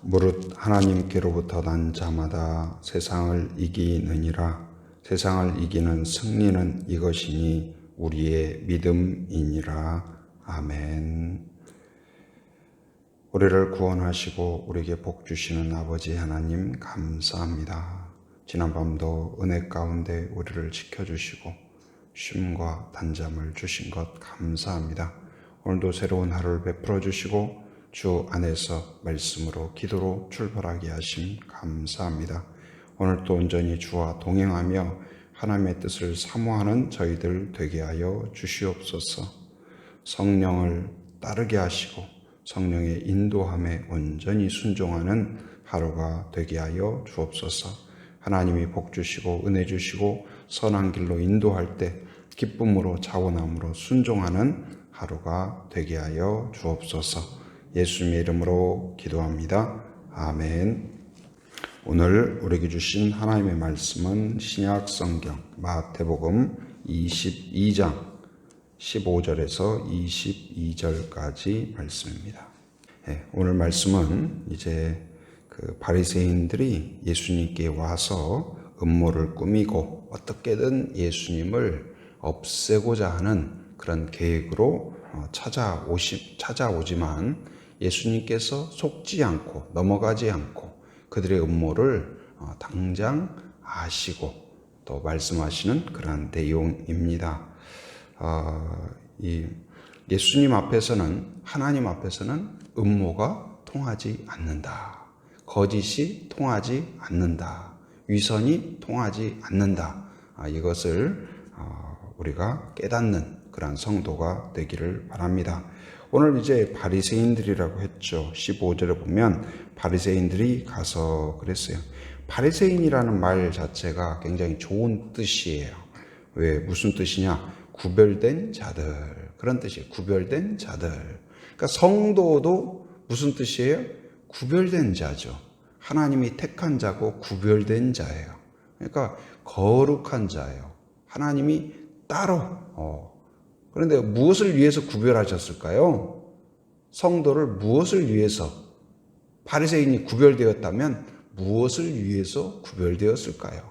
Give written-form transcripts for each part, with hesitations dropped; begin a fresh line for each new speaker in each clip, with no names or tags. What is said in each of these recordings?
무릇 하나님께로부터 난 자마다 세상을 이기느니라. 세상을 이기는 승리는 이것이니 우리의 믿음이니라. 아멘. 우리를 구원하시고 우리에게 복 주시는 아버지 하나님 감사합니다. 지난밤도 은혜 가운데 우리를 지켜주시고 쉼과 단잠을 주신 것 감사합니다. 오늘도 새로운 하루를 베풀어 주시고 주 안에서 말씀으로 기도로 출발하게 하심 감사합니다. 오늘도 온전히 주와 동행하며 하나님의 뜻을 사모하는 저희들 되게 하여 주시옵소서. 성령을 따르게 하시고 성령의 인도함에 온전히 순종하는 하루가 되게 하여 주옵소서. 하나님이 복 주시고 은혜 주시고 선한 길로 인도할 때 기쁨으로 자원함으로 순종하는 하루가 되게 하여 주옵소서. 예수님의 이름으로 기도합니다. 아멘. 오늘 우리에게 주신 하나님의 말씀은 신약 성경 마태복음 22장 15절에서 22절까지 말씀입니다. 오늘 말씀은 이제 바리새인들이 예수님께 와서 음모를 꾸미고 어떻게든 예수님을 없애고자 하는 그런 계획으로 찾아오지만 예수님께서 속지 않고 넘어가지 않고 그들의 음모를 당장 아시고 또 말씀하시는 그런 내용입니다. 예수님 앞에서는, 하나님 앞에서는 음모가 통하지 않는다. 거짓이 통하지 않는다. 위선이 통하지 않는다. 이것을 우리가 깨닫는 그런 성도가 되기를 바랍니다. 오늘 이제 바리새인들이라고 했죠. 15절에 보면 바리새인들이 가서 그랬어요. 바리새인이라는 말 자체가 굉장히 좋은 뜻이에요. 왜? 무슨 뜻이냐? 구별된 자들, 그런 뜻이에요. 구별된 자들. 그러니까 성도도 무슨 뜻이에요? 구별된 자죠. 하나님이 택한 자고 구별된 자예요. 그러니까 거룩한 자예요. 하나님이 따로. 그런데 무엇을 위해서 구별하셨을까요? 성도를 무엇을 위해서? 바리새인이 구별되었다면 무엇을 위해서 구별되었을까요?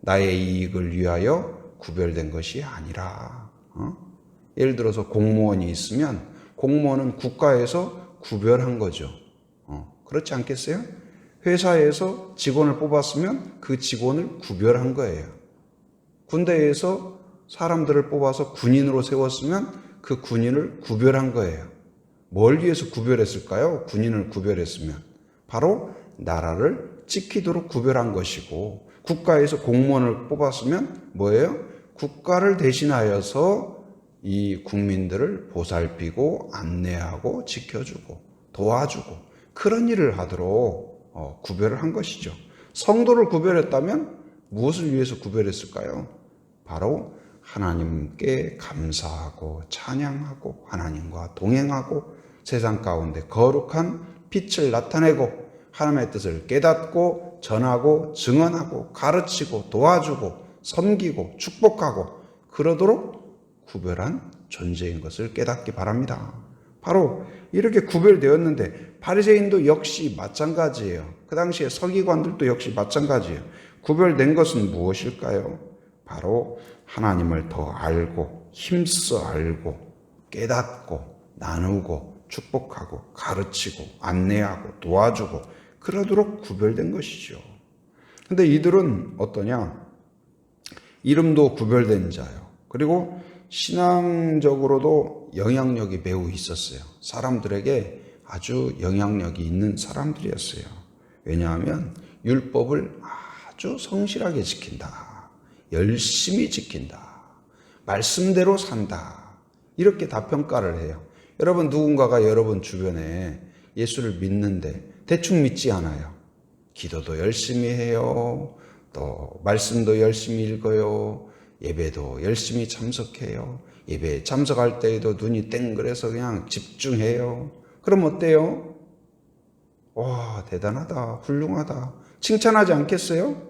나의 이익을 위하여 구별된 것이 아니라, 예를 들어서 공무원이 있으면 공무원은 국가에서 구별한 거죠. 그렇지 않겠어요? 회사에서 직원을 뽑았으면 그 직원을 구별한 거예요. 군대에서 사람들을 뽑아서 군인으로 세웠으면 그 군인을 구별한 거예요. 뭘 위해서 구별했을까요? 군인을 구별했으면 바로 나라를 지키도록 구별한 것이고, 국가에서 공무원을 뽑았으면 뭐예요? 국가를 대신하여서 이 국민들을 보살피고 안내하고 지켜주고 도와주고 그런 일을 하도록 구별을 한 것이죠. 성도를 구별했다면 무엇을 위해서 구별했을까요? 바로 하나님께 감사하고 찬양하고 하나님과 동행하고 세상 가운데 거룩한 빛을 나타내고 하나님의 뜻을 깨닫고 전하고 증언하고 가르치고 도와주고 섬기고 축복하고 그러도록 구별한 존재인 것을 깨닫기 바랍니다. 바로 이렇게 구별되었는데 바리새인도 역시 마찬가지예요. 그 당시에 서기관들도 역시 마찬가지예요. 구별된 것은 무엇일까요? 바로 하나님을 더 알고 힘써 알고 깨닫고 나누고 축복하고 가르치고 안내하고 도와주고 그러도록 구별된 것이죠. 근데 이들은 어떠냐? 이름도 구별된 자요. 그리고 신앙적으로도 영향력이 매우 있었어요. 사람들에게 아주 영향력이 있는 사람들이었어요. 왜냐하면 율법을 아주 성실하게 지킨다. 열심히 지킨다. 말씀대로 산다. 이렇게 다 평가를 해요. 여러분, 누군가가 여러분 주변에 예수를 믿는데 대충 믿지 않아요. 기도도 열심히 해요. 또 말씀도 열심히 읽어요. 예배도 열심히 참석해요. 예배에 참석할 때에도 눈이 땡그래서 그냥 집중해요. 그럼 어때요? 와, 대단하다. 훌륭하다. 칭찬하지 않겠어요?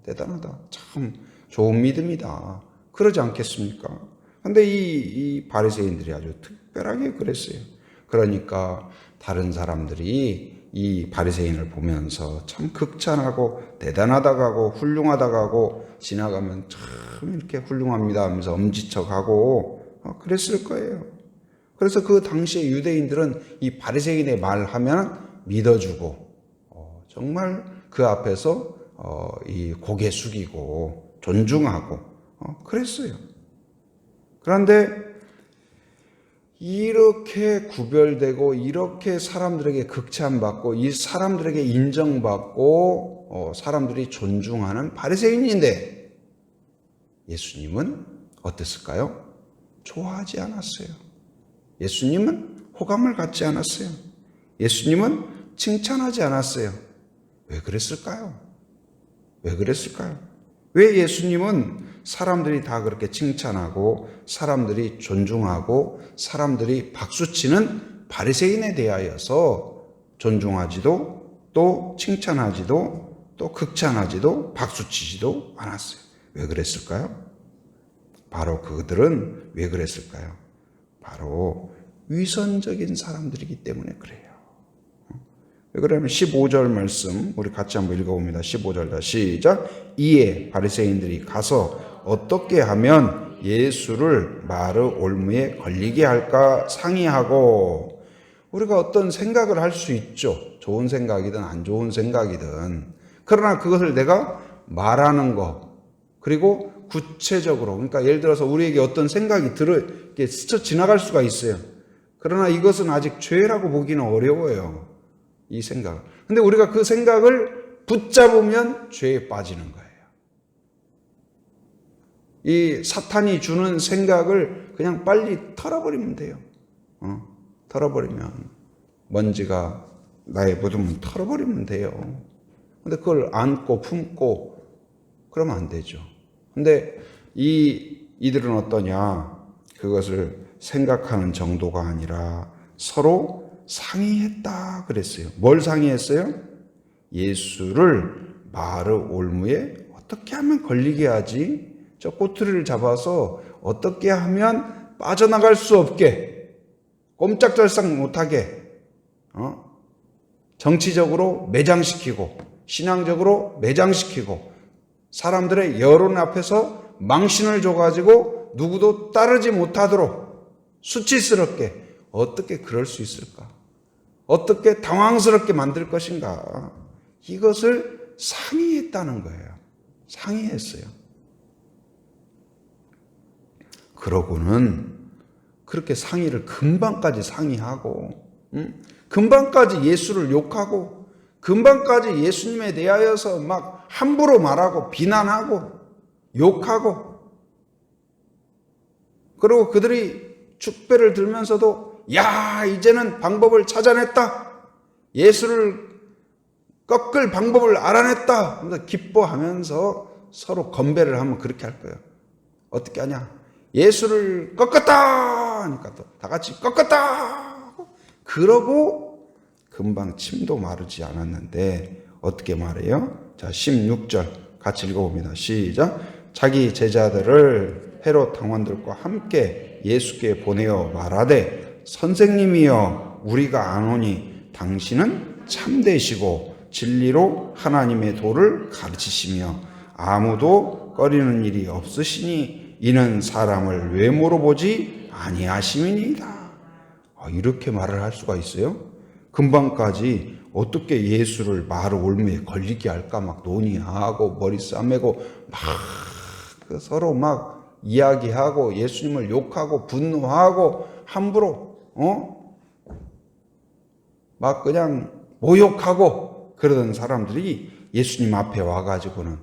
대단하다. 참 좋은 믿음이다. 그러지 않겠습니까? 근데 이 바리새인들이 아주 특별하게 그랬어요. 그러니까 다른 사람들이 이 바리새인을 보면서 참 극찬하고 대단하다고 하고 훌륭하다고 하고 지나가면 참 이렇게 훌륭합니다 하면서 엄지척하고 그랬을 거예요. 그래서 그 당시에 유대인들은 이 바리새인의 말하면 믿어주고 정말 그 앞에서 이 고개 숙이고 존중하고 그랬어요. 그런데 이렇게 구별되고 이렇게 사람들에게 극찬받고 이 사람들에게 인정받고 사람들이 존중하는 바리새인인데 예수님은 어땠을까요? 좋아하지 않았어요. 예수님은 호감을 갖지 않았어요. 예수님은 칭찬하지 않았어요. 왜 그랬을까요? 왜 그랬을까요? 왜 예수님은 사람들이 다 그렇게 칭찬하고 사람들이 존중하고 사람들이 박수치는 바리새인에 대하여서 존중하지도 또 칭찬하지도 또 극찬하지도 박수치지도 않았어요? 왜 그랬을까요? 바로 그들은 왜 그랬을까요? 바로 위선적인 사람들이기 때문에 그래요. 왜 그러냐면 15절 말씀 우리 같이 한번 읽어봅니다. 15절 시작. 이에 바리새인들이 가서 어떻게 하면 예수를 마르 올무에 걸리게 할까 상의하고. 우리가 어떤 생각을 할 수 있죠. 좋은 생각이든 안 좋은 생각이든. 그러나 그것을 내가 말하는 것 그리고 구체적으로 그러니까 예를 들어서 우리에게 어떤 생각이 이렇게 스쳐 지나갈 수가 있어요. 그러나 이것은 아직 죄라고 보기는 어려워요. 이 생각. 근데 우리가 그 생각을 붙잡으면 죄에 빠지는 거예요. 이 사탄이 주는 생각을 그냥 빨리 털어버리면 돼요. 털어버리면 먼지가 나에 묻으면 털어버리면 돼요. 근데 그걸 안고 품고 그러면 안 되죠. 근데 이들은 어떠냐? 그것을 생각하는 정도가 아니라 서로 상의했다 그랬어요. 뭘 상의했어요? 예수를 마르 올무에 어떻게 하면 걸리게 하지? 저 꼬투리를 잡아서 어떻게 하면 빠져나갈 수 없게 꼼짝달싹 못하게 정치적으로 매장시키고 신앙적으로 매장시키고 사람들의 여론 앞에서 망신을 줘가지고 누구도 따르지 못하도록 수치스럽게 어떻게 그럴 수 있을까? 어떻게 당황스럽게 만들 것인가? 이것을 상의했다는 거예요. 상의했어요. 그러고는 그렇게 상의를 금방까지 상의하고 금방까지 예수를 욕하고 금방까지 예수님에 대하여서 막 함부로 말하고 비난하고 욕하고 그리고 그들이 축배를 들면서도 야 이제는 방법을 찾아냈다. 예수를 꺾을 방법을 알아냈다. 그래서 기뻐하면서 서로 건배를 하면 그렇게 할 거예요. 어떻게 하냐? 예수를 꺾었다 하니까 또 다 같이 꺾었다. 그러고 금방 침도 마르지 않았는데 어떻게 말해요? 자 16절 같이 읽어봅니다. 시작. 자기 제자들을 헤롯 당원들과 함께 예수께 보내어 말하되 선생님이여 우리가 아노니 당신은 참되시고 진리로 하나님의 도를 가르치시며 아무도 꺼리는 일이 없으시니 이는 사람을 외모로 보지 아니하심이니이다. 이렇게 말을 할 수가 있어요? 금방까지 어떻게 예수를 마르 올무에 걸리게 할까 막 논의하고 머리 싸매고 막 서로 막 이야기하고 예수님을 욕하고 분노하고 함부로 막 그냥 모욕하고 그러던 사람들이 예수님 앞에 와가지고는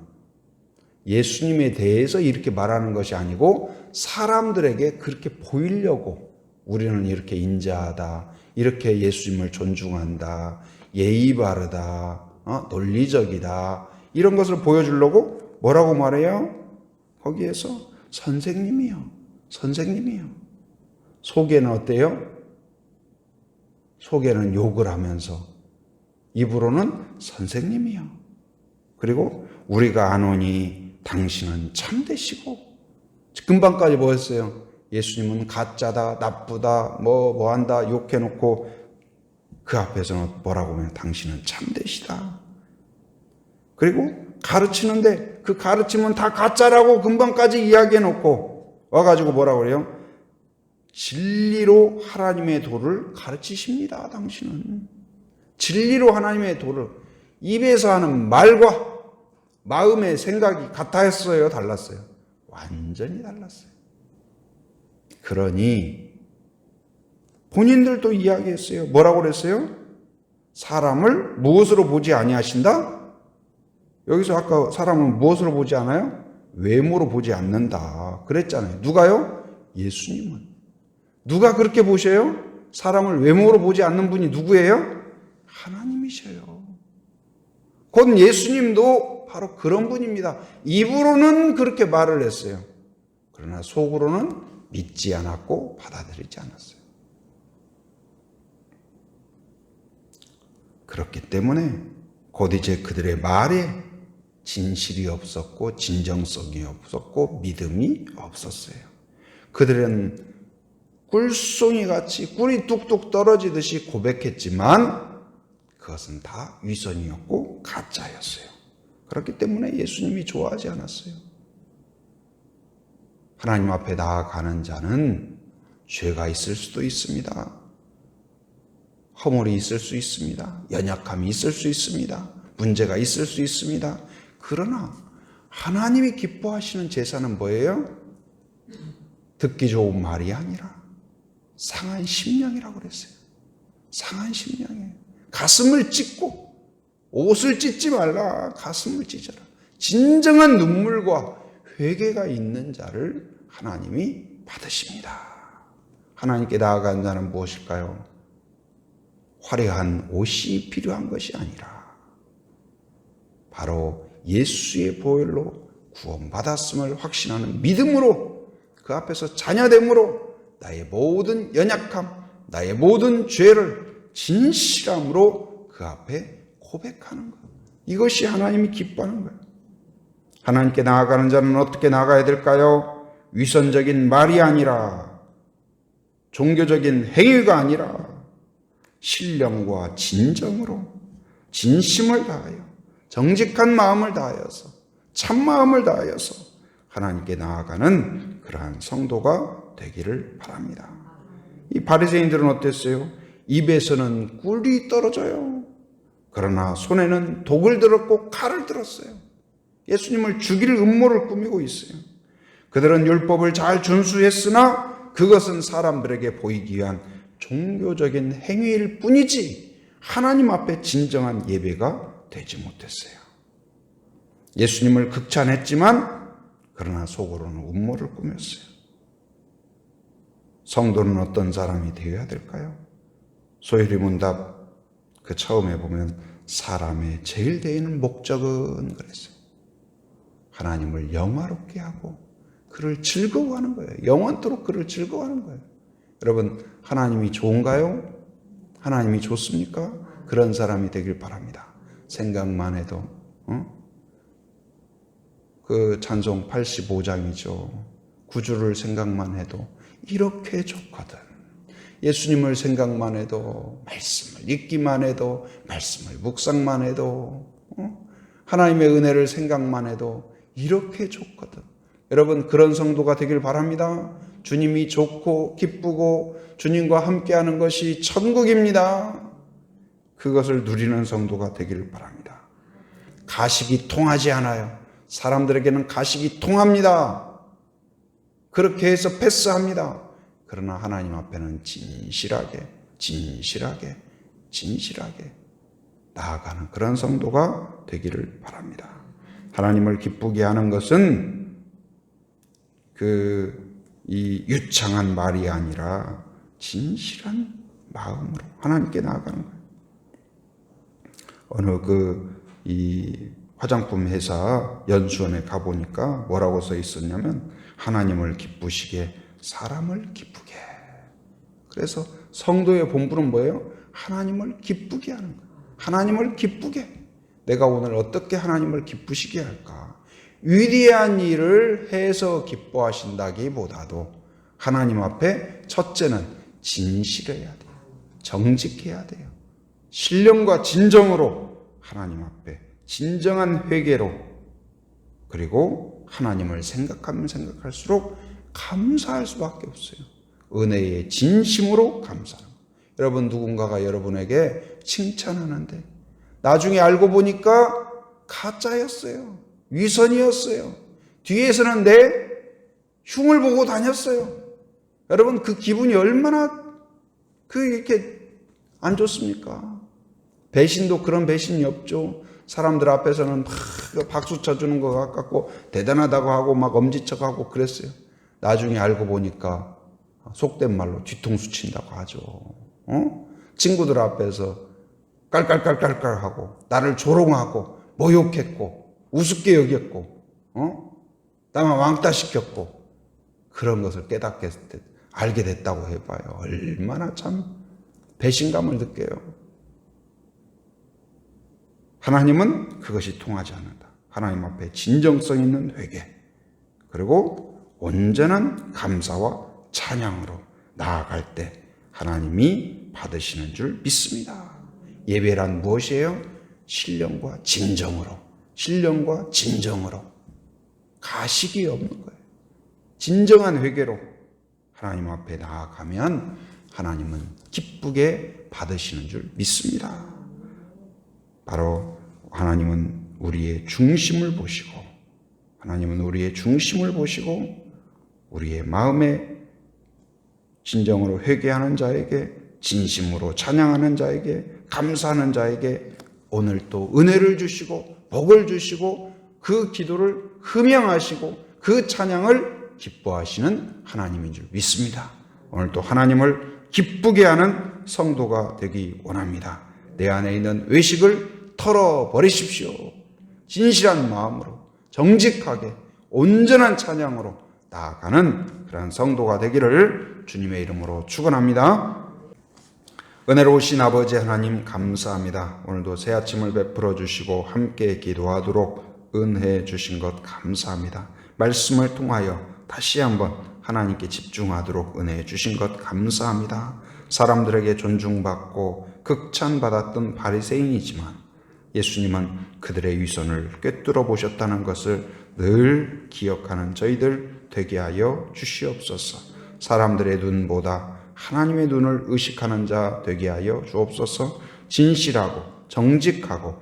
예수님에 대해서 이렇게 말하는 것이 아니고 사람들에게 그렇게 보이려고 우리는 이렇게 인자하다, 이렇게 예수님을 존중한다, 예의 바르다, 논리적이다 이런 것을 보여주려고 뭐라고 말해요? 거기에서 선생님이요. 선생님이요. 속에는 어때요? 속에는 욕을 하면서 입으로는 선생님이요. 그리고 우리가 아노니 당신은 참되시고 금방까지 뭐였어요? 예수님은 가짜다, 나쁘다, 뭐 한다 욕해놓고 그 앞에서는 뭐라고 하면 당신은 참되시다. 그리고 가르치는데 그 가르침은 다 가짜라고 금방까지 이야기해놓고 와가지고 뭐라고 그래요? 진리로 하나님의 도를 가르치십니다. 당신은 진리로 하나님의 도를, 입에서 하는 말과 마음의 생각이 같았어요, 달랐어요? 완전히 달랐어요. 그러니 본인들도 이야기했어요. 뭐라고 그랬어요? 사람을 무엇으로 보지 아니하신다? 여기서 아까 사람을 무엇으로 보지 않아요? 외모로 보지 않는다 그랬잖아요. 누가요? 예수님은. 누가 그렇게 보셔요? 사람을 외모로 보지 않는 분이 누구예요? 하나님이셔요. 곧 예수님도 바로 그런 분입니다. 입으로는 그렇게 말을 했어요. 그러나 속으로는 믿지 않았고 받아들이지 않았어요. 그렇기 때문에 곧 이제 그들의 말에 진실이 없었고 진정성이 없었고 믿음이 없었어요. 그들은 꿀송이 같이 꿀이 뚝뚝 떨어지듯이 고백했지만 그것은 다 위선이었고 가짜였어요. 그렇기 때문에 예수님이 좋아하지 않았어요. 하나님 앞에 나아가는 자는 죄가 있을 수도 있습니다. 허물이 있을 수 있습니다. 연약함이 있을 수 있습니다. 문제가 있을 수 있습니다. 그러나 하나님이 기뻐하시는 제사는 뭐예요? 듣기 좋은 말이 아니라 상한 심령이라고 그랬어요. 상한 심령이에요. 가슴을 찢고 옷을 찢지 말라. 가슴을 찢어라. 진정한 눈물과 회개가 있는 자를 하나님이 받으십니다. 하나님께 나아간 자는 무엇일까요? 화려한 옷이 필요한 것이 아니라 바로 예수의 보혈로 구원받았음을 확신하는 믿음으로 그 앞에서 자녀됨으로 나의 모든 연약함, 나의 모든 죄를 진실함으로 그 앞에 고백하는 것. 이것이 하나님이 기뻐하는 거예요. 하나님께 나아가는 자는 어떻게 나아가야 될까요? 위선적인 말이 아니라 종교적인 행위가 아니라 신령과 진정으로 진심을 다하여 정직한 마음을 다하여서 참마음을 다하여서 하나님께 나아가는 그러한 성도가 되기를 바랍니다. 이 바리새인들은 어땠어요? 입에서는 꿀이 떨어져요. 그러나 손에는 독을 들었고 칼을 들었어요. 예수님을 죽일 음모를 꾸미고 있어요. 그들은 율법을 잘 준수했으나 그것은 사람들에게 보이기 위한 종교적인 행위일 뿐이지 하나님 앞에 진정한 예배가 되지 못했어요. 예수님을 극찬했지만 그러나 속으로는 음모를 꾸몄어요. 성도는 어떤 사람이 되어야 될까요? 소요리 문답 그 처음에 보면 사람의 제일 되는 목적은 그랬어요. 하나님을 영화롭게 하고 그를 즐거워하는 거예요. 영원토록 그를 즐거워하는 거예요. 여러분, 하나님이 좋은가요? 하나님이 좋습니까? 그런 사람이 되길 바랍니다. 생각만 해도 그 찬송 85장이죠. 구주를 생각만 해도 이렇게 좋거든. 예수님을 생각만 해도, 말씀을 읽기만 해도, 말씀을 묵상만 해도, 하나님의 은혜를 생각만 해도 이렇게 좋거든. 여러분, 그런 성도가 되길 바랍니다. 주님이 좋고 기쁘고 주님과 함께하는 것이 천국입니다. 그것을 누리는 성도가 되기를 바랍니다. 가식이 통하지 않아요. 사람들에게는 가식이 통합니다. 그렇게 해서 패스합니다. 그러나 하나님 앞에는 진실하게 나아가는 그런 성도가 되기를 바랍니다. 하나님을 기쁘게 하는 것은 이 유창한 말이 아니라 진실한 마음으로 하나님께 나아가는 거예요. 어느 이 화장품 회사 연수원에 가보니까 뭐라고 써 있었냐면 하나님을 기쁘시게 사람을 기쁘게. 그래서 성도의 본분은 뭐예요? 하나님을 기쁘게 하는 거예요. 하나님을 기쁘게. 내가 오늘 어떻게 하나님을 기쁘시게 할까? 위대한 일을 해서 기뻐하신다기보다도 하나님 앞에 첫째는 진실해야 돼요. 정직해야 돼요. 신령과 진정으로 하나님 앞에 진정한 회개로, 그리고 하나님을 생각하면 생각할수록 감사할 수밖에 없어요. 은혜의 진심으로 감사하는 거예요. 여러분, 누군가가 여러분에게 칭찬하는데 나중에 알고 보니까 가짜였어요. 위선이었어요. 뒤에서는 내 흉을 보고 다녔어요. 여러분, 그 기분이 얼마나 이렇게 안 좋습니까? 배신도 그런 배신이 없죠. 사람들 앞에서는 막 박수 쳐주는 것 같고 대단하다고 하고 막 엄지척하고 그랬어요. 나중에 알고 보니까 속된 말로 뒤통수 친다고 하죠. 친구들 앞에서 깔깔깔깔깔하고 나를 조롱하고 모욕했고 우습게 여겼고 나만 왕따시켰고, 그런 것을 알게 됐다고 해봐요. 얼마나 참 배신감을 느껴요. 하나님은 그것이 통하지 않는다. 하나님 앞에 진정성 있는 회개, 그리고 온전한 감사와 찬양으로 나아갈 때 하나님이 받으시는 줄 믿습니다. 예배란 무엇이에요? 신령과 진정으로, 신령과 진정으로, 가식이 없는 거예요. 진정한 회개로 하나님 앞에 나아가면 하나님은 기쁘게 받으시는 줄 믿습니다. 바로 하나님은 우리의 중심을 보시고, 하나님은 우리의 중심을 보시고 우리의 마음에 진정으로 회개하는 자에게, 진심으로 찬양하는 자에게, 감사하는 자에게 오늘 또 은혜를 주시고 복을 주시고 그 기도를 흠양하시고 그 찬양을 기뻐하시는 하나님인 줄 믿습니다. 오늘 또 하나님을 기쁘게 하는 성도가 되기 원합니다. 내 안에 있는 외식을 털어버리십시오. 진실한 마음으로 정직하게 온전한 찬양으로 나아가는 그런 성도가 되기를 주님의 이름으로 축원합니다. 은혜로우신 아버지 하나님, 감사합니다. 오늘도 새 아침을 베풀어 주시고 함께 기도하도록 은혜 주신 것 감사합니다. 말씀을 통하여 다시 한번 하나님께 집중하도록 은혜 주신 것 감사합니다. 사람들에게 존중받고 극찬받았던 바리새인이지만 예수님은 그들의 위선을 꿰뚫어 보셨다는 것을 늘 기억하는 저희들 되게 하여 주시옵소서. 사람들의 눈보다 하나님의 눈을 의식하는 자 되게 하여 주옵소서. 진실하고 정직하고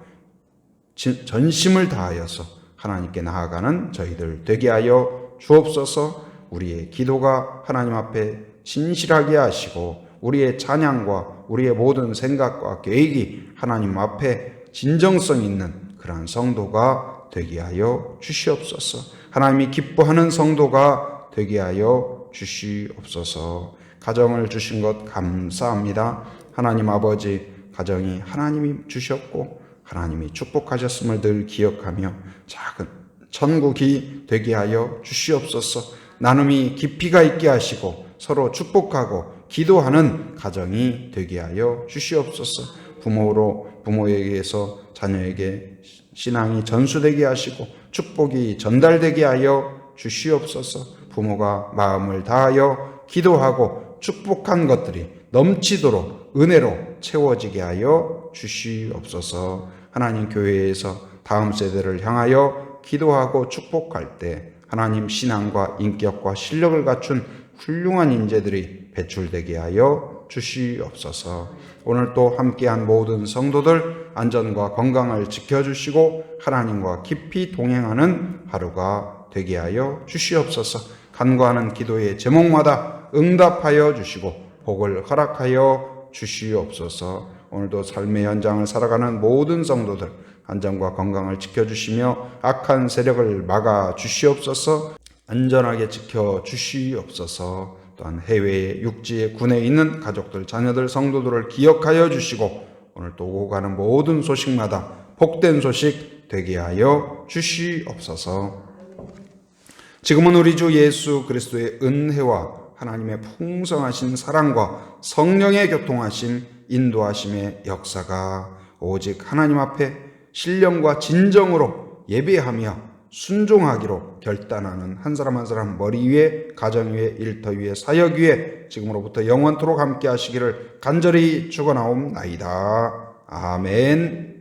전심을 다하여서 하나님께 나아가는 저희들 되게 하여 주옵소서. 우리의 기도가 하나님 앞에 진실하게 하시고 우리의 찬양과 우리의 모든 생각과 계획이 하나님 앞에 진정성 있는 그러한 성도가 되게 하여 주시옵소서. 하나님이 기뻐하는 성도가 되게 하여 주시옵소서. 가정을 주신 것 감사합니다. 하나님 아버지, 가정이 하나님이 주셨고 하나님이 축복하셨음을 늘 기억하며 작은 천국이 되게 하여 주시옵소서. 나눔이 깊이가 있게 하시고 서로 축복하고 기도하는 가정이 되게 하여 주시옵소서. 부모에게서 자녀에게 신앙이 전수되게 하시고 축복이 전달되게 하여 주시옵소서. 부모가 마음을 다하여 기도하고 축복한 것들이 넘치도록 은혜로 채워지게 하여 주시옵소서. 하나님, 교회에서 다음 세대를 향하여 기도하고 축복할 때 하나님 신앙과 인격과 실력을 갖춘 훌륭한 인재들이 배출되게 하여 주시옵소서. 오늘 또 함께한 모든 성도들 안전과 건강을 지켜주시고 하나님과 깊이 동행하는 하루가 되게 하여 주시옵소서. 간구하는 기도의 제목마다 응답하여 주시고 복을 허락하여 주시옵소서. 오늘도 삶의 현장을 살아가는 모든 성도들 안전과 건강을 지켜주시며 악한 세력을 막아 주시옵소서. 안전하게 지켜주시옵소서. 또한 해외에 육지에 군에 있는 가족들, 자녀들, 성도들을 기억하여 주시고 오늘 또 오고 가는 모든 소식마다 복된 소식 되게 하여 주시옵소서. 지금은 우리 주 예수 그리스도의 은혜와 하나님의 풍성하신 사랑과 성령의 교통하심, 인도하심의 역사가 오직 하나님 앞에 신령과 진정으로 예배하며 순종하기로 결단하는 한 사람 한 사람 머리 위에, 가정 위에, 일터 위에, 사역 위에 지금으로부터 영원토록 함께 하시기를 간절히 축원하옵나이다. 아멘.